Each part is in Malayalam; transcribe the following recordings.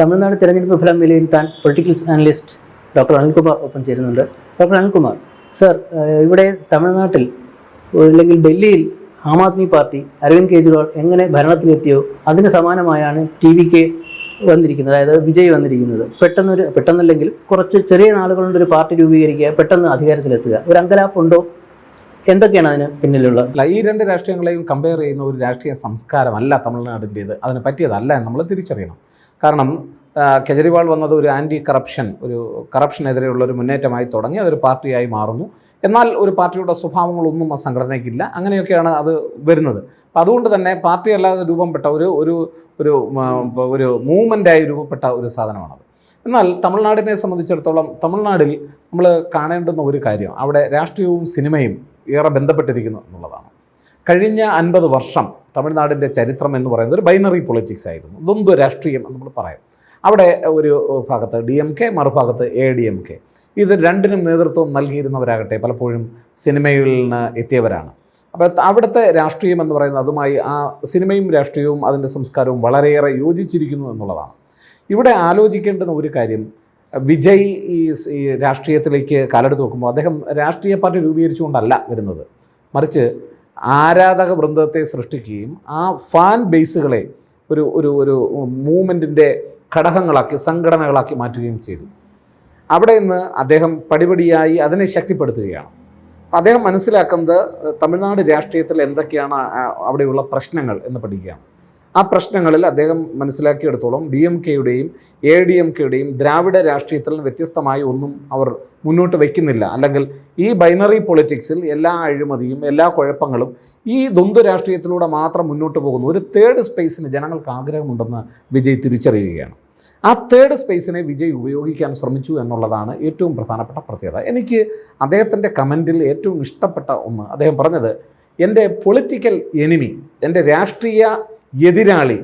തമിഴ്നാട് തെരഞ്ഞെടുപ്പ് ഫലം വിലയിരുത്താൻ പൊളിറ്റിക്കൽ അനലിസ്റ്റ് ഡോക്ടർ അനിൽകുമാർ ഒപ്പം ചേരുന്നുണ്ട്. ഡോക്ടർ അനിൽകുമാർ സർ, ഇവിടെ തമിഴ്നാട്ടിൽ അല്ലെങ്കിൽ ഡൽഹിയിൽ ആം ആദ്മി പാർട്ടി അരവിന്ദ് കെജ്രിവാൾ എങ്ങനെ ഭരണത്തിലെത്തിയോ അതിന് സമാനമായാണ് TVK വന്നിരിക്കുന്നത്, അതായത് വിജയ് വന്നിരിക്കുന്നത്. പെട്ടെന്നല്ലെങ്കിൽ കുറച്ച് ചെറിയ നാളുകൾ കൊണ്ട് ഒരു പാർട്ടി രൂപീകരിക്കുക, പെട്ടെന്ന് അധികാരത്തിലെത്തുക, ഒരു അങ്കലാപ്പുണ്ടോ? എന്തൊക്കെയാണ് അതിന് പിന്നിലുള്ള? ഈ രണ്ട് രാഷ്ട്രീയങ്ങളെയും കമ്പയർ ചെയ്യുന്ന ഒരു രാഷ്ട്രീയ സംസ്കാരമല്ല തമിഴ്നാടിൻ്റേത്. അതിന് പറ്റിയതല്ല എന്ന് നമ്മൾ തിരിച്ചറിയണം. കാരണം കെജ്രിവാൾ വന്നത് ഒരു കറപ്ഷനെതിരെയുള്ള ഒരു മുന്നേറ്റമായി തുടങ്ങി അതൊരു പാർട്ടിയായി മാറുന്നു. എന്നാൽ ഒരു പാർട്ടിയുടെ സ്വഭാവങ്ങളൊന്നും ആ സംഘടനയ്ക്കില്ല. അങ്ങനെയൊക്കെയാണ് അത് വരുന്നത്. അപ്പോൾ അതുകൊണ്ട് തന്നെ പാർട്ടി അല്ലാതെ രൂപപ്പെട്ട ഒരു മൂവ്മെൻറ്റായി രൂപപ്പെട്ട ഒരു സാധനമാണത്. എന്നാൽ തമിഴ്നാടിനെ സംബന്ധിച്ചിടത്തോളം തമിഴ്നാടിൽ നമ്മൾ കാണേണ്ടുന്ന ഒരു കാര്യം, അവിടെ രാഷ്ട്രീയവും സിനിമയും ഏറെ ബന്ധപ്പെട്ടിരിക്കുന്നു എന്നുള്ളതാണ്. കഴിഞ്ഞ 50 വർഷം തമിഴ്നാടിൻ്റെ ചരിത്രം എന്ന് പറയുന്നത് ഒരു ബൈനറി പൊളിറ്റിക്സ് ആയിരുന്നു, ദ്വന്ദ്വ രാഷ്ട്രീയം എന്ന് നമ്മൾ പറയും. അവിടെ ഒരു ഭാഗത്ത് DMK, മറുഭാഗത്ത് ADMK. ഇത് രണ്ടിനും നേതൃത്വം നൽകിയിരുന്നവരാകട്ടെ പലപ്പോഴും സിനിമയിൽ നിന്ന് എത്തിയവരാണ്. അപ്പോൾ അവിടുത്തെ രാഷ്ട്രീയം എന്ന് പറയുന്നത് അതുമായി ആ സിനിമയും രാഷ്ട്രീയവും അതിൻ്റെ സംസ്കാരവും വളരെയേറെ യോജിച്ചിരിക്കുന്നു എന്നുള്ളതാണ്. ഇവിടെ ആലോചിക്കേണ്ടുന്ന ഒരു കാര്യം, വിജയ് ഈ രാഷ്ട്രീയത്തിലേക്ക് കാലെടുത്ത് നോക്കുമ്പോൾ അദ്ദേഹം രാഷ്ട്രീയ പാർട്ടി രൂപീകരിച്ചുകൊണ്ടല്ല വരുന്നത്, മറിച്ച് ആരാധക വൃന്ദത്തെ സൃഷ്ടിക്കുകയും ആ ഫാൻ ബേസുകളെ ഒരു മൂവ്മെൻറ്റിൻ്റെ ഘടകങ്ങളാക്കി സംഘടനകളാക്കി മാറ്റുകയും ചെയ്തു. അവിടെ നിന്ന് അദ്ദേഹം പടിപടിയായി അതിനെ ശക്തിപ്പെടുത്തുകയാണ്. അദ്ദേഹം മനസ്സിലാക്കുന്നത് തമിഴ്നാട് രാഷ്ട്രീയത്തിൽ എന്തൊക്കെയാണ് അവിടെയുള്ള പ്രശ്നങ്ങൾ എന്ന് പഠിക്കുകയാണ്. ആ പ്രശ്നങ്ങളിൽ അദ്ദേഹം മനസ്സിലാക്കിയെടുത്തോളം DMKയുടെയും ADMKയുടെയും ദ്രാവിഡ രാഷ്ട്രീയത്തിൽ വ്യത്യസ്തമായി ഒന്നും അവർ മുന്നോട്ട് വയ്ക്കുന്നില്ല. അല്ലെങ്കിൽ ഈ ബൈനറി പൊളിറ്റിക്സിൽ എല്ലാ അഴിമതിയും എല്ലാ കുഴപ്പങ്ങളും ഈ ദ്വന്ദ്വ രാഷ്ട്രീയത്തിലൂടെ മാത്രം മുന്നോട്ട് പോകുന്നു. ഒരു തേർഡ് സ്പേസിന് ജനങ്ങൾക്ക് ആഗ്രഹമുണ്ടെന്ന് വിജയ് തിരിച്ചറിയുകയാണ്. ആ തേർഡ് സ്പേസിനെ വിജയ് ഉപയോഗിക്കാൻ ശ്രമിച്ചു എന്നുള്ളതാണ് ഏറ്റവും പ്രധാനപ്പെട്ട പ്രത്യേകത. എനിക്ക് അദ്ദേഹത്തിൻ്റെ കമൻറ്റിൽ ഏറ്റവും ഇഷ്ടപ്പെട്ട ഒന്ന്, അദ്ദേഹം പറഞ്ഞത്, എൻ്റെ പൊളിറ്റിക്കൽ എനിമി, എൻ്റെ രാഷ്ട്രീയ എതിരാളി,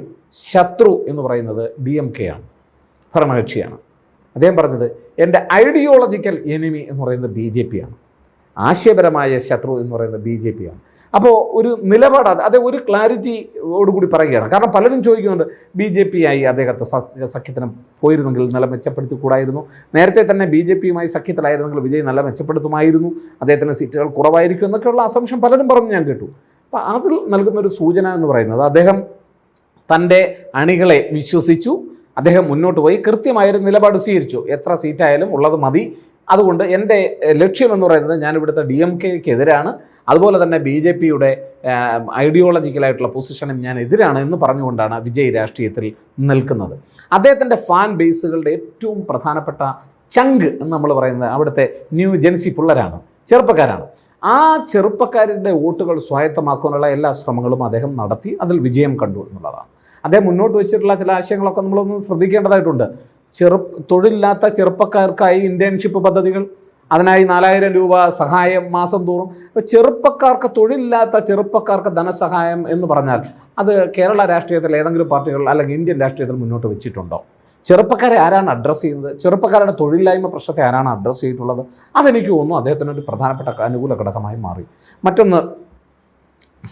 ശത്രു എന്ന് പറയുന്നത് DMK ആണ്, ഭരണകക്ഷിയാണ്. അദ്ദേഹം പറഞ്ഞത് എൻ്റെ ഐഡിയോളജിക്കൽ എനിമി എന്ന് പറയുന്നത് BJP ആണ്, ആശയപരമായ ശത്രു എന്ന് പറയുന്നത് BJP ആണ്. അപ്പോൾ ഒരു നിലപാട് അത് ഒരു ക്ലാരിറ്റിയോടുകൂടി പറയുകയാണ്. കാരണം പലരും ചോദിക്കുന്നുണ്ട്, BJP ആയി അദ്ദേഹത്തെ സഖ്യത്തിന് പോയിരുന്നെങ്കിൽ നല്ല മെച്ചപ്പെടുത്തിക്കൂടായിരുന്നു, നേരത്തെ തന്നെ BJPയുമായി സഖ്യത്തിലായിരുന്നെങ്കിൽ വിജയ് നല്ല മെച്ചപ്പെടുത്തുമായിരുന്നു, അദ്ദേഹത്തിന് സീറ്റുകൾ കുറവായിരിക്കും എന്നൊക്കെയുള്ള അസംഷൻ പലരും പറഞ്ഞു ഞാൻ കേട്ടു. അപ്പോൾ അതിൽ നൽകുന്നൊരു സൂചന എന്ന് പറയുന്നത് അദ്ദേഹം തൻ്റെ അണികളെ വിശ്വസിച്ചു, അദ്ദേഹം മുന്നോട്ട് പോയി കൃത്യമായൊരു നിലപാട് സ്വീകരിച്ചു. എത്ര സീറ്റായാലും ഉള്ളത് മതി, അതുകൊണ്ട് എൻ്റെ ലക്ഷ്യമെന്ന് പറയുന്നത് ഞാൻ ഇവിടുത്തെ DMKക്കെതിരാണ്, അതുപോലെ തന്നെ BJPയുടെ ഐഡിയോളജിക്കലായിട്ടുള്ള പൊസിഷനും ഞാൻ എതിരാണ് എന്ന് പറഞ്ഞുകൊണ്ടാണ് വിജയ് രാഷ്ട്രീയത്തിൽ നിൽക്കുന്നത്. അദ്ദേഹത്തിൻ്റെ ഫാൻ ബേസുകളുടെ ഏറ്റവും പ്രധാനപ്പെട്ട ചങ്ക് എന്ന് നമ്മൾ പറയുന്നത് അവിടുത്തെ ന്യൂ ജെൻസി പിള്ളേരാണ്, ചെറുപ്പക്കാരാണ്. ആ ചെറുപ്പക്കാരുടെ വോട്ടുകൾ സ്വായത്തമാക്കാനുള്ള എല്ലാ ശ്രമങ്ങളും അദ്ദേഹം നടത്തി, അതിൽ വിജയം കണ്ടു എന്നുള്ളതാണ്. അദ്ദേഹം മുന്നോട്ട് വെച്ചിട്ടുള്ള ചില ആശയങ്ങളൊക്കെ നമ്മളൊന്ന് ശ്രദ്ധിക്കേണ്ടതായിട്ടുണ്ട്. തൊഴിലില്ലാത്ത ചെറുപ്പക്കാർക്കായി ഇൻറ്റേൺഷിപ്പ് പദ്ധതികൾ, അതിനായി 4000 രൂപ സഹായം മാസം തോറും. ഇപ്പോൾ ചെറുപ്പക്കാർക്ക്, തൊഴിലില്ലാത്ത ചെറുപ്പക്കാർക്ക് ധനസഹായം എന്ന് പറഞ്ഞാൽ അത് കേരള രാഷ്ട്രീയത്തിൽ ഏതെങ്കിലും പാർട്ടികൾ അല്ലെങ്കിൽ ഇന്ത്യൻ രാഷ്ട്രീയത്തിൽ മുന്നോട്ട് വെച്ചിട്ടുണ്ടോ? ചെറുപ്പക്കാരെ ആരാണ് അഡ്രസ്സ് ചെയ്യുന്നത്? ചെറുപ്പക്കാരുടെ തൊഴിലില്ലായ്മ പ്രശ്നത്തെ ആരാണ് അഡ്രസ്സ് ചെയ്തിട്ടുള്ളത്? അതെനിക്ക് തോന്നുന്നു അദ്ദേഹത്തിനൊരു പ്രധാനപ്പെട്ട അനുകൂല ഘടകമായി മാറി. മറ്റൊന്ന്,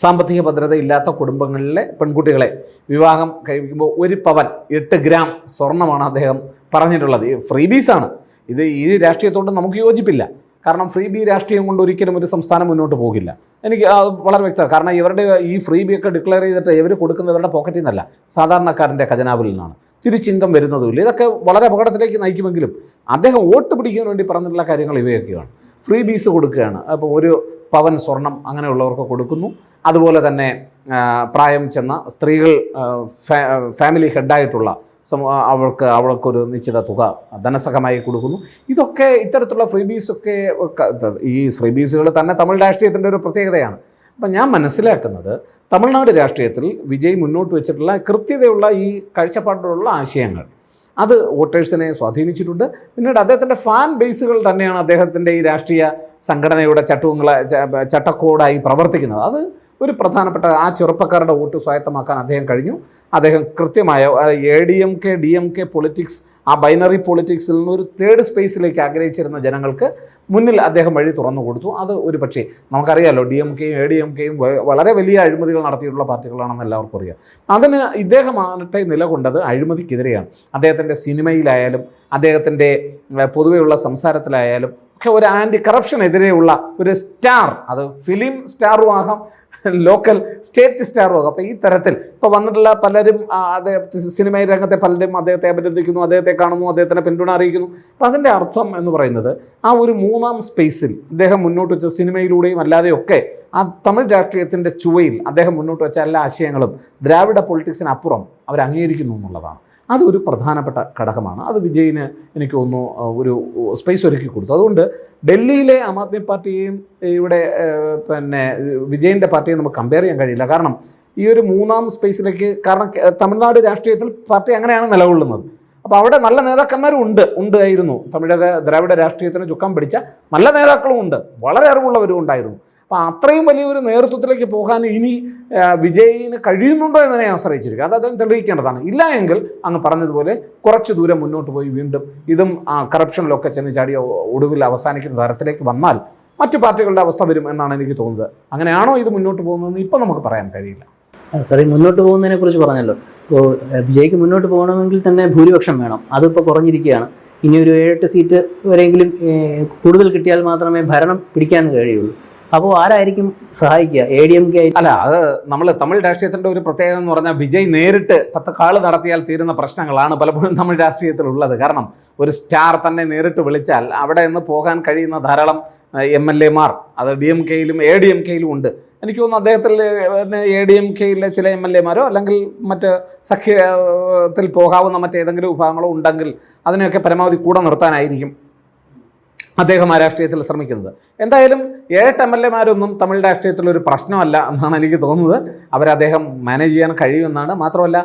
സാമ്പത്തിക ഭദ്രത ഇല്ലാത്ത കുടുംബങ്ങളിലെ പെൺകുട്ടികളെ വിവാഹം കഴിക്കുമ്പോൾ 1 പവൻ 8 ഗ്രാം സ്വർണ്ണമാണ് അദ്ദേഹം പറഞ്ഞിട്ടുള്ളത്. ഫ്രീ ബീസാണ് ഇത്. ഈ രാഷ്ട്രീയത്തോട് നമുക്ക് യോജിപ്പില്ല. കാരണം ഫ്രീ ബി രാഷ്ട്രീയം കൊണ്ട് ഒരിക്കലും ഒരു സംസ്ഥാനം മുന്നോട്ട് പോകില്ല. എനിക്ക് അത് വളരെ വ്യക്തമാണ്. കാരണം ഇവരുടെ ഈ ഫ്രീ ബി ഒക്കെ ഡിക്ലെയർ ചെയ്തിട്ട് ഇവർ കൊടുക്കുന്നവരുടെ പോക്കറ്റിൽ നിന്നല്ല, സാധാരണക്കാരൻ്റെ ഖജനാവിൽ നിന്നാണ്. തിരിച്ചിങ്കം വരുന്നതുമില്ല. ഇതൊക്കെ വളരെ അപകടത്തിലേക്ക് നയിക്കുമെങ്കിലും അദ്ദേഹം വോട്ട് പിടിക്കാൻ വേണ്ടി പറഞ്ഞിട്ടുള്ള കാര്യങ്ങൾ ഇവയൊക്കെയാണ്. ഫ്രീ ബീസ് കൊടുക്കുകയാണ്. അപ്പോൾ 1 പവൻ സ്വർണം അങ്ങനെയുള്ളവർക്ക് കൊടുക്കുന്നു. അതുപോലെ തന്നെ പ്രായം ചെന്ന സ്ത്രീകൾ, ഫാമിലി ഹെഡായിട്ടുള്ള അവൾക്കൊരു നിശ്ചിത തുക ധനസഹമായി കൊടുക്കുന്നു. ഇതൊക്കെ ഇത്തരത്തിലുള്ള ഫ്രീബീസൊക്കെ, ഈ ഫ്രീബീസുകൾ തന്നെ തമിഴ് രാഷ്ട്രീയത്തിൻ്റെ ഒരു പ്രത്യേകതയാണ്. അപ്പം ഞാൻ മനസ്സിലാക്കുന്നത് തമിഴ്നാട് രാഷ്ട്രീയത്തിൽ വിജയ് മുന്നോട്ട് വെച്ചിട്ടുള്ള കൃത്യതയുള്ള ഈ കാഴ്ചപ്പാടിലുള്ള ആശയങ്ങൾ അത് വോട്ടേഴ്സിനെ സ്വാധീനിച്ചിട്ടുണ്ട്. പിന്നീട് അദ്ദേഹത്തിൻ്റെ ഫാൻ ബേസുകൾ തന്നെയാണ് അദ്ദേഹത്തിൻ്റെ ഈ രാഷ്ട്രീയ സംഘടനയുടെ ചട്ടക്കൂടായി പ്രവർത്തിക്കുന്നത്. അത് ഒരു പ്രധാനപ്പെട്ട ആ ചെറുപ്പക്കാരുടെ വോട്ട് സ്വായത്തമാക്കാൻ അദ്ദേഹം കഴിഞ്ഞു. അദ്ദേഹം കൃത്യമായ ADMK DMK പൊളിറ്റിക്സ്, ആ ബൈനറി പൊളിറ്റിക്സിൽ നിന്ന് ഒരു തേർഡ് സ്പേസിലേക്ക് ആഗ്രഹിച്ചിരുന്ന ജനങ്ങൾക്ക് മുന്നിൽ അദ്ദേഹം വഴി തുറന്നു കൊടുത്തു. അത് ഒരു പക്ഷേ നമുക്കറിയാമല്ലോ, DMKയും ADMKയും വളരെ വലിയ അഴിമതികൾ നടത്തിയിട്ടുള്ള പാർട്ടികളാണെന്ന് എല്ലാവർക്കും അറിയാം. അതിന് ഇദ്ദേഹമാകട്ടെ നിലകൊണ്ടത് അഴിമതിക്കെതിരെയാണ്. അദ്ദേഹത്തിൻ്റെ സിനിമയിലായാലും അദ്ദേഹത്തിൻ്റെ പൊതുവെയുള്ള സംസാരത്തിലായാലും ഒക്കെ ഒരു ആൻറ്റി കറപ്ഷനെതിരെയുള്ള ഒരു സ്റ്റാർ, അത് ഫിലിം സ്റ്റാറും ആകാം, ലോക്കൽ സ്റ്റേറ്റ് സ്റ്റാറും ആകാം. അപ്പോൾ ഈ തരത്തിൽ ഇപ്പോൾ വന്നിട്ടുള്ള പലരും സിനിമ രംഗത്തെ പലരും അദ്ദേഹത്തെ അഭിനന്ദിക്കുന്നു, അദ്ദേഹത്തെ കാണുന്നു, അദ്ദേഹത്തിൻ്റെ പിന്തുണ അറിയിക്കുന്നു. അപ്പോൾ അതിൻ്റെ അർത്ഥം എന്ന് പറയുന്നത് ആ ഒരു മൂന്നാം സ്പേസിൽ അദ്ദേഹം മുന്നോട്ട് വെച്ച സിനിമയിലൂടെയും അല്ലാതെയൊക്കെ ആ തമിഴ് രാഷ്ട്രീയത്തിൻ്റെ ചുവയിൽ അദ്ദേഹം മുന്നോട്ട് വെച്ച എല്ലാ ആശയങ്ങളും ദ്രാവിഡ പൊളിറ്റിക്സിനപ്പുറം അവർ അംഗീകരിക്കുന്നു എന്നുള്ളതാണ്. അതൊരു പ്രധാനപ്പെട്ട ഘടകമാണ്. അത് വിജയിന് എനിക്ക് തോന്നുന്നു ഒരു സ്പേസ് ഒരുക്കി കൊടുത്തു. അതുകൊണ്ട് ഡൽഹിയിലെ ആം ആദ്മി പാർട്ടിയെയും ഇവിടെ വിജയൻ്റെ പാർട്ടിയെ നമുക്ക് കമ്പയർ ചെയ്യാൻ കഴിയില്ല. കാരണം ഈ ഒരു മൂന്നാം സ്പേസിലേക്ക്, കാരണം തമിഴ്നാട് രാഷ്ട്രീയത്തിൽ പാർട്ടി അങ്ങനെയാണ് നിലകൊള്ളുന്നത്. അപ്പോൾ അവിടെ നല്ല നേതാക്കന്മാരും ഉണ്ടായിരുന്നു. ദ്രാവിഡ രാഷ്ട്രീയത്തിന് ചുക്കാൻ പിടിച്ച നല്ല നേതാക്കളും ഉണ്ട്, വളരെ അറിവുള്ളവരും ഉണ്ടായിരുന്നു. അപ്പോൾ അത്രയും വലിയൊരു നേതൃത്വത്തിലേക്ക് പോകാൻ ഇനി വിജയിന് കഴിയുന്നുണ്ടോ എന്നതിനെ ആശ്രയിച്ചിരിക്കും. അത് അദ്ദേഹം തെളിയിക്കേണ്ടതാണ്. ഇല്ല എങ്കിൽ അങ്ങ് പറഞ്ഞതുപോലെ കുറച്ച് ദൂരം മുന്നോട്ട് പോയി വീണ്ടും ഇതും കറപ്ഷനിലൊക്കെ ചെന്ന് ചാടിയ ഒടുവിൽ അവസാനിക്കുന്ന തരത്തിലേക്ക് വന്നാൽ മറ്റു പാർട്ടികളുടെ അവസ്ഥ വരും എന്നാണ് എനിക്ക് തോന്നുന്നത്. അങ്ങനെയാണോ ഇത് മുന്നോട്ട് പോകുന്നതെന്ന് ഇപ്പം നമുക്ക് പറയാൻ കഴിയില്ല. സാറേ, മുന്നോട്ട് പോകുന്നതിനെ കുറിച്ച് പറഞ്ഞല്ലോ. ഇപ്പോൾ വിജയ്ക്ക് മുന്നോട്ട് പോകണമെങ്കിൽ തന്നെ ഭൂരിപക്ഷം വേണം. അതിപ്പോൾ കുറഞ്ഞിരിക്കുകയാണ്. ഇനി ഒരു 7-8 സീറ്റ് വരെയെങ്കിലും കൂടുതൽ കിട്ടിയാൽ മാത്രമേ ഭരണം പിടിക്കാൻ കഴിയുള്ളൂ. അപ്പോൾ ആരായിരിക്കും സഹായിക്കുക? ADMK? അല്ല, അത് നമ്മൾ തമിഴ് രാഷ്ട്രീയത്തിൻ്റെ ഒരു പ്രത്യേകത എന്ന് പറഞ്ഞാൽ വിജയ് നേരിട്ട് 10 കാള് നടത്തിയാൽ തീരുന്ന പ്രശ്നങ്ങളാണ് പലപ്പോഴും തമിഴ് രാഷ്ട്രീയത്തിലുള്ളത്. കാരണം ഒരു സ്റ്റാർ തന്നെ നേരിട്ട് വിളിച്ചാൽ അവിടെ നിന്ന് പോകാൻ കഴിയുന്ന ധാരാളം MLA-മാർ അത് DMKയിലും ADMKയിലും ഉണ്ട്. എനിക്ക് തോന്നുന്നു അദ്ദേഹത്തിൽ ADMKയിലെ ചില MLA-മാരോ അല്ലെങ്കിൽ മറ്റ് സഖ്യത്തിൽ പോകാവുന്ന മറ്റേതെങ്കിലും വിഭാഗങ്ങളോ ഉണ്ടെങ്കിൽ അതിനെയൊക്കെ പരമാവധി കൂടെ നിർത്താനായിരിക്കും അദ്ദേഹം ആ രാഷ്ട്രീയത്തിൽ ശ്രമിക്കുന്നത്. എന്തായാലും 7 MLA-മാരൊന്നും തമിഴ് രാഷ്ട്രീയത്തിലൊരു പ്രശ്നമല്ല എന്നാണ് എനിക്ക് തോന്നുന്നത്. അദ്ദേഹം മാനേജ് ചെയ്യാൻ കഴിയുമെന്നാണ്. മാത്രമല്ല,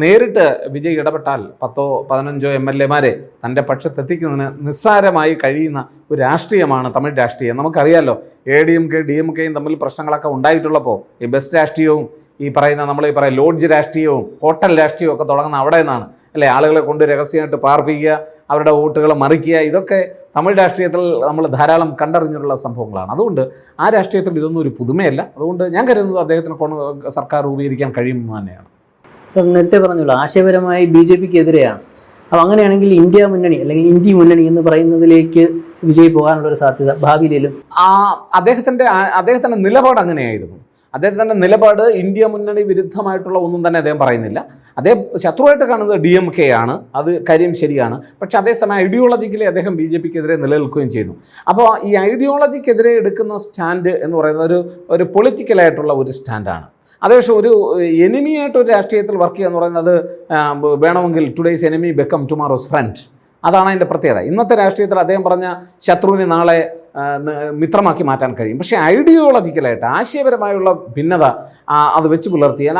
നേരിട്ട് വിജയ് ഇടപെട്ടാൽ 10-15 MLA-മാരെ തൻ്റെ പക്ഷത്തെത്തിക്കുന്നതിന് നിസ്സാരമായി കഴിയുന്ന ഒരു രാഷ്ട്രീയമാണ് തമിഴ് രാഷ്ട്രീയം. നമുക്കറിയാമല്ലോ, ADMK DMKയും തമ്മിൽ പ്രശ്നങ്ങളൊക്കെ ഉണ്ടായിട്ടുള്ളപ്പോൾ ഈ ബസ് രാഷ്ട്രീയവും ഈ പറയുന്ന ലോഡ്ജ് രാഷ്ട്രീയവും ഹോട്ടൽ രാഷ്ട്രീയവും ഒക്കെ തുടങ്ങുന്ന അവിടെ നിന്നാണ് അല്ലേ? ആളുകളെ കൊണ്ട് രഹസ്യമായിട്ട് പാർപ്പിക്കുക, അവരുടെ വോട്ടുകൾ മറിക്കുക, ഇതൊക്കെ തമിഴ് രാഷ്ട്രീയത്തിൽ നമ്മൾ ധാരാളം കണ്ടറിഞ്ഞിട്ടുള്ള സംഭവങ്ങളാണ്. അതുകൊണ്ട് ആ രാഷ്ട്രീയത്തിൽ ഇതൊന്നും ഒരു പുതുമയല്ല. അതുകൊണ്ട് ഞാൻ കരുതുന്നത് അദ്ദേഹത്തിന് സർക്കാർ രൂപീകരിക്കാൻ കഴിയുമെന്ന് തന്നെയാണ്. നേരത്തെ പറഞ്ഞല്ലോ, ആശയപരമായി BJPക്ക് എതിരെയാണ്. അപ്പോൾ അങ്ങനെയാണെങ്കിൽ ഇന്ത്യ മുന്നണി അല്ലെങ്കിൽ ഇന്ത്യ മുന്നണി എന്ന് പറയുന്നതിലേക്ക് വിജയ് പോകാനുള്ളൊരു സാധ്യത ഭാവിയിലും? അദ്ദേഹത്തിൻ്റെ നിലപാട് അങ്ങനെയായിരുന്നു. അദ്ദേഹത്തിൻ്റെ നിലപാട് ഇന്ത്യ മുന്നണി വിരുദ്ധമായിട്ടുള്ള ഒന്നും തന്നെ അദ്ദേഹം പറയുന്നില്ല. അദ്ദേഹം ശത്രുവായിട്ട് കാണുന്നത് DMK ആണ്. അത് കാര്യം ശരിയാണ്. പക്ഷെ അതേസമയം ഐഡിയോളജിക്കലി അദ്ദേഹം BJPക്കെതിരെ നിലനിൽക്കുകയും ചെയ്യുന്നു. അപ്പോൾ ഈ ഐഡിയോളജിക്കെതിരെ എടുക്കുന്ന സ്റ്റാൻഡ് എന്ന് പറയുന്നത് ഒരു പൊളിറ്റിക്കലായിട്ടുള്ള ഒരു സ്റ്റാൻഡാണ്. അതേപക്ഷെ ഒരു എനിമിയായിട്ട് ഒരു രാഷ്ട്രീയത്തിൽ വർക്ക് ചെയ്യുക എന്ന് പറയുന്നത് വേണമെങ്കിൽ today's enemy become tomorrow's friend. അതാണ് അതിൻ്റെ പ്രത്യേകത. ഇന്നത്തെ രാഷ്ട്രീയത്തിൽ അദ്ദേഹം പറഞ്ഞ ശത്രുവിനെ നാളെ മിത്രമാക്കി മാറ്റാൻ കഴിയും. പക്ഷേ ഐഡിയോളജിക്കലായിട്ട് ആശയപരമായുള്ള ഭിന്നത അത് വെച്ച് പുലർത്തിയാൽ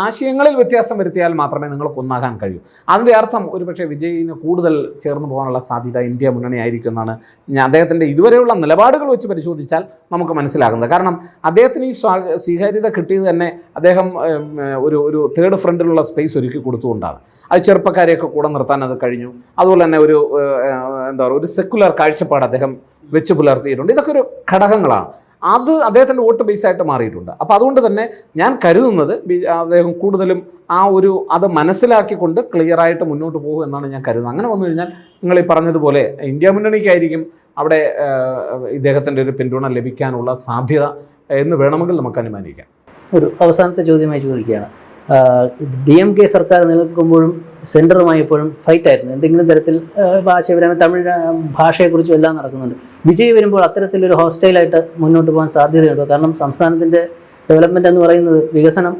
ആശയങ്ങളിൽ വ്യത്യാസം വരുത്തിയാൽ മാത്രമേ നിങ്ങൾക്ക് ഒന്നാകാൻ കഴിയൂ. അതിൻ്റെ അർത്ഥം ഒരുപക്ഷെ വിജയിന് കൂടുതൽ ചേർന്ന് പോകാനുള്ള സാധ്യത ഇന്ത്യ മുന്നണി ആയിരിക്കും എന്നാണ് അദ്ദേഹത്തിൻ്റെ ഇതുവരെയുള്ള നിലപാടുകൾ വെച്ച് പരിശോധിച്ചാൽ നമുക്ക് മനസ്സിലാകുന്നത്. കാരണം അദ്ദേഹത്തിന് ഈ സ്വീകാര്യത കിട്ടിയത് തന്നെ അദ്ദേഹം ഒരു തേർഡ് ഫ്രണ്ടിലുള്ള സ്പേസ് ഒരുക്കി കൊടുത്തുകൊണ്ടാണ്. അത് ചെറുപ്പക്കാരെയൊക്കെ കൂടെ നിർത്താൻ അത് കഴിഞ്ഞു. അതുപോലെ തന്നെ ഒരു സെക്കുലർ കാഴ്ചപ്പാട് അദ്ദേഹം വെച്ച് പുലർത്തിയിട്ടുണ്ട്. ഇതൊക്കെ ഒരു ഘടകങ്ങളാണ്. അത് അദ്ദേഹത്തിൻ്റെ വോട്ട് ബേസായിട്ട് മാറിയിട്ടുണ്ട്. അപ്പോൾ അതുകൊണ്ട് തന്നെ ഞാൻ കരുതുന്നത് അദ്ദേഹം കൂടുതലും അത് മനസ്സിലാക്കിക്കൊണ്ട് ക്ലിയറായിട്ട് മുന്നോട്ട് പോകും എന്നാണ് ഞാൻ കരുതുന്നത്. അങ്ങനെ വന്നു കഴിഞ്ഞാൽ നിങ്ങൾ ഈ പറഞ്ഞതുപോലെ ഇന്ത്യ മുന്നണിക്കായിരിക്കും അവിടെ ഇദ്ദേഹത്തിൻ്റെ ഒരു പിന്തുണ ലഭിക്കാനുള്ള സാധ്യത എന്ന് വേണമെങ്കിൽ നമുക്ക് അനുമാനിക്കാം. ഒരു അവസാനത്തെ ചോദ്യമായി ചോദിക്കുകയാണ്. DMK സർക്കാർ നിലനിൽക്കുമ്പോഴും സെൻറ്ററുമായി എപ്പോഴും ഫൈറ്റായിരുന്നു. എന്തെങ്കിലും തരത്തിൽ ആശയപരമായ തമിഴ് ഭാഷയെക്കുറിച്ചും എല്ലാം നടക്കുന്നുണ്ട്. വിജയ് വരുമ്പോൾ അത്തരത്തിലൊരു ഹോസ്റ്റൈലായിട്ട് മുന്നോട്ട് പോകാൻ സാധ്യതയുണ്ടോ? കാരണം സംസ്ഥാനത്തിൻ്റെ ഡെവലപ്മെൻറ്റ് എന്ന് പറയുന്നത് വികസനം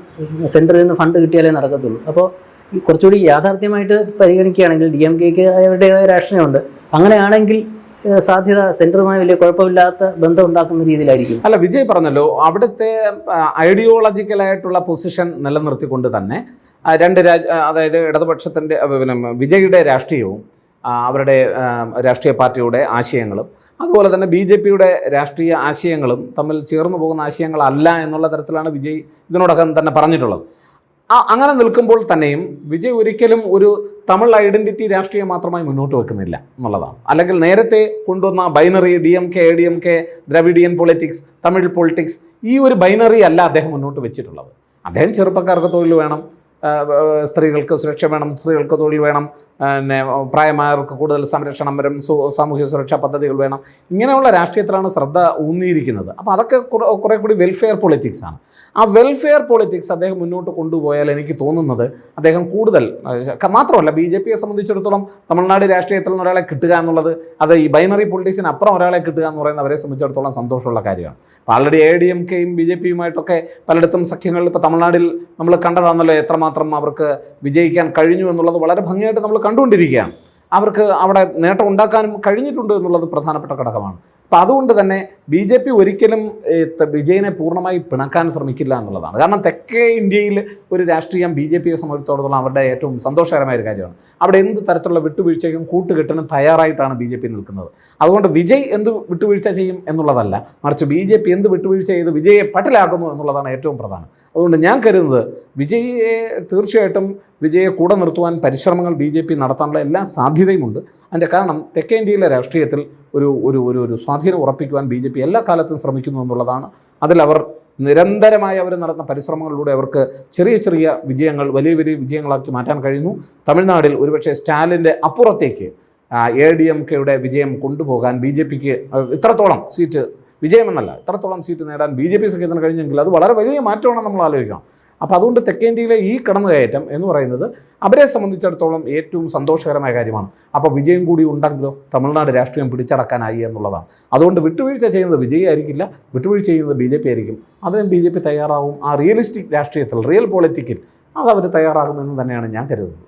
സെൻറ്ററിൽ നിന്ന് ഫണ്ട് കിട്ടിയാലേ നടക്കത്തുള്ളൂ. അപ്പോൾ കുറച്ചുകൂടി യാഥാർത്ഥ്യമായിട്ട് പരിഗണിക്കുകയാണെങ്കിൽ DMKക്ക് അവരുടേതായ രാഷ്ട്രീയമുണ്ട്. അങ്ങനെയാണെങ്കിൽ സാധ്യത സെൻറ്ററുമായി വലിയ കുഴപ്പമില്ലാത്ത ബന്ധം ഉണ്ടാക്കുന്ന രീതിയിലായിരിക്കും. അല്ല, വിജയ് പറഞ്ഞല്ലോ, അവിടുത്തെ ഐഡിയോളജിക്കലായിട്ടുള്ള പൊസിഷൻ നിലനിർത്തിക്കൊണ്ട് തന്നെ അതായത് ഇടതുപക്ഷത്തിൻ്റെ വിജയുടെ രാഷ്ട്രീയവും അവരുടെ രാഷ്ട്രീയ പാർട്ടിയുടെ ആശയങ്ങളും അതുപോലെ തന്നെ BJPയുടെ രാഷ്ട്രീയ ആശയങ്ങളും തമ്മിൽ ചേർന്ന് പോകുന്ന ആശയങ്ങളല്ല എന്നുള്ള തരത്തിലാണ് വിജയ് ഇതിനോടകം തന്നെ പറഞ്ഞിട്ടുള്ളത്. അങ്ങനെ നിൽക്കുമ്പോൾ തന്നെയും വിജയ് ഒരിക്കലും ഒരു തമിഴ് ഐഡൻറ്റിറ്റി രാഷ്ട്രീയം മാത്രമായി മുന്നോട്ട് വെക്കുന്നില്ല എന്നുള്ളതാണ്. അല്ലെങ്കിൽ നേരത്തെ കൊണ്ടുവന്ന binary DMK, ADMK, Dravidian politics, Tamil politics, ഈ ഒരു ബൈനറി അല്ല അദ്ദേഹം മുന്നോട്ട് വെച്ചിട്ടുള്ളത്. അദ്ദേഹം ചെറുപ്പക്കാർക്ക് തൊഴിൽ വേണം, സ്ത്രീകൾക്ക് സുരക്ഷ വേണം, സ്ത്രീകൾക്ക് തൊഴിൽ വേണം, പിന്നെ പ്രായമായവർക്ക് കൂടുതൽ സംരക്ഷണം വരും, സാമൂഹ്യ സുരക്ഷാ പദ്ധതികൾ വേണം, ഇങ്ങനെയുള്ള രാഷ്ട്രീയത്തിലാണ് ശ്രദ്ധ ഊന്നിയിരിക്കുന്നത്. അപ്പോൾ അതൊക്കെ കുറേ കൂടി വെൽഫെയർ പൊളിറ്റിക്സ് ആണ്. ആ വെൽഫെയർ പൊളിറ്റിക്സ് അദ്ദേഹം മുന്നോട്ട് കൊണ്ടുപോയാൽ എനിക്ക് തോന്നുന്നത് അദ്ദേഹം കൂടുതൽ, മാത്രമല്ല BJPയെ സംബന്ധിച്ചിടത്തോളം തമിഴ്നാട് രാഷ്ട്രീയത്തിൽ നിന്ന് ഒരാളെ കിട്ടുക എന്നുള്ളത്, അത് ഈ ബൈനറി പൊളിറ്റിക്സിന് അപ്പുറം ഒരാളെ കിട്ടുക എന്ന് പറയുന്നത് അവരെ സംബന്ധിച്ചിടത്തോളം സന്തോഷമുള്ള കാര്യമാണ്. അപ്പോൾ ആൾറെഡി ADMKയും BJPയുമായിട്ടൊക്കെ പലയിടത്തും സഖ്യങ്ങളിൽ ഇപ്പോൾ തമിഴ്നാട്ടിൽ നമ്മൾ കണ്ടതാണല്ലോ എത്രമാത്രം അവർക്ക് വിജയിക്കാൻ കഴിഞ്ഞു എന്നുള്ളത് വളരെ ഭംഗിയായിട്ട് നമ്മൾ കണ്ടുകൊണ്ടിരിക്കുകയാണ്. അവർക്ക് അവിടെ നേട്ടം ഉണ്ടാക്കാനും കഴിഞ്ഞിട്ടുണ്ട് എന്നുള്ളത് പ്രധാനപ്പെട്ട ഘടകമാണ്. അപ്പോൾ അതുകൊണ്ട് തന്നെ BJP ഒരിക്കലും വിജയനെ പൂർണ്ണമായി പിണക്കാൻ ശ്രമിക്കില്ല എന്നുള്ളതാണ്. കാരണം തെക്കേ ഇന്ത്യയിൽ ഒരു രാഷ്ട്രീയം BJPയെ സംബന്ധിച്ചിടത്തോളം അവരുടെ ഏറ്റവും സന്തോഷകരമായ ഒരു കാര്യമാണ്. അവിടെ എന്ത് തരത്തിലുള്ള വിട്ടുവീഴ്ചയ്ക്കും കൂട്ടുകെട്ടിനും തയ്യാറായിട്ടാണ് BJP നിൽക്കുന്നത്. അതുകൊണ്ട് വിജയ് എന്ത് വിട്ടുവീഴ്ച ചെയ്യും എന്നുള്ളതല്ല, മറിച്ച് BJP എന്ത് വിട്ടുവീഴ്ച ചെയ്ത് വിജയെ പട്ടിലാക്കുന്നു എന്നുള്ളതാണ് ഏറ്റവും പ്രധാനം. അതുകൊണ്ട് ഞാൻ കരുതുന്നത് വിജയെ തീർച്ചയായിട്ടും വിജയെ കൂടെ നിർത്തുവാൻ പരിശ്രമങ്ങൾ BJP നടത്താനുള്ള എല്ലാ സാധ്യതയുമുണ്ട്. അതിൻ്റെ കാരണം തെക്കേ ഇന്ത്യയിലെ രാഷ്ട്രീയത്തിൽ ഒരു സ്വാധീനം ഉറപ്പിക്കുവാൻ BJP എല്ലാ കാലത്തും ശ്രമിക്കുന്നു എന്നുള്ളതാണ്. അതിലവർ നിരന്തരമായി അവർ നടന്ന പരിശ്രമങ്ങളിലൂടെ അവർക്ക് ചെറിയ ചെറിയ വിജയങ്ങൾ വലിയ വലിയ വിജയങ്ങളാക്കി മാറ്റാൻ കഴിയുന്നു. തമിഴ്നാടിൽ ഒരുപക്ഷെ സ്റ്റാലിൻ്റെ അപ്പുറത്തേക്ക് ADMKയുടെ വിജയം കൊണ്ടുപോകാൻ BJPക്ക് ഇത്രത്തോളം സീറ്റ്, വിജയമെന്നല്ല ഇത്രത്തോളം സീറ്റ് നേടാൻ BJP സഖ്യത്തിന് കഴിഞ്ഞെങ്കിൽ അത് വളരെ വലിയ മാറ്റമാണ് നമ്മൾ ആലോചിക്കണം. അപ്പോൾ അതുകൊണ്ട് തെക്കേന്ത്യയിലെ ഈ കടന്നുകയറ്റം എന്ന് പറയുന്നത് അവരെ സംബന്ധിച്ചിടത്തോളം ഏറ്റവും സന്തോഷകരമായ കാര്യമാണ്. അപ്പോൾ വിജയം കൂടി ഉണ്ടെങ്കിലോ തമിഴ്നാട് രാഷ്ട്രീയം പിടിച്ചടക്കാനായി എന്നുള്ളതാണ്. അതുകൊണ്ട് വിട്ടുവീഴ്ച ചെയ്യുന്നത് വിജയ് ആയിരിക്കില്ല, വിട്ടുവീഴ്ച ചെയ്യുന്നത് BJP ആയിരിക്കും. അതിനും BJP തയ്യാറാവും. ആ റിയലിസ്റ്റിക് രാഷ്ട്രീയത്തിൽ, റിയൽ പൊളിറ്റിക്കിൽ അതവർ തയ്യാറാകുമെന്ന് തന്നെയാണ് ഞാൻ കരുതുന്നത്.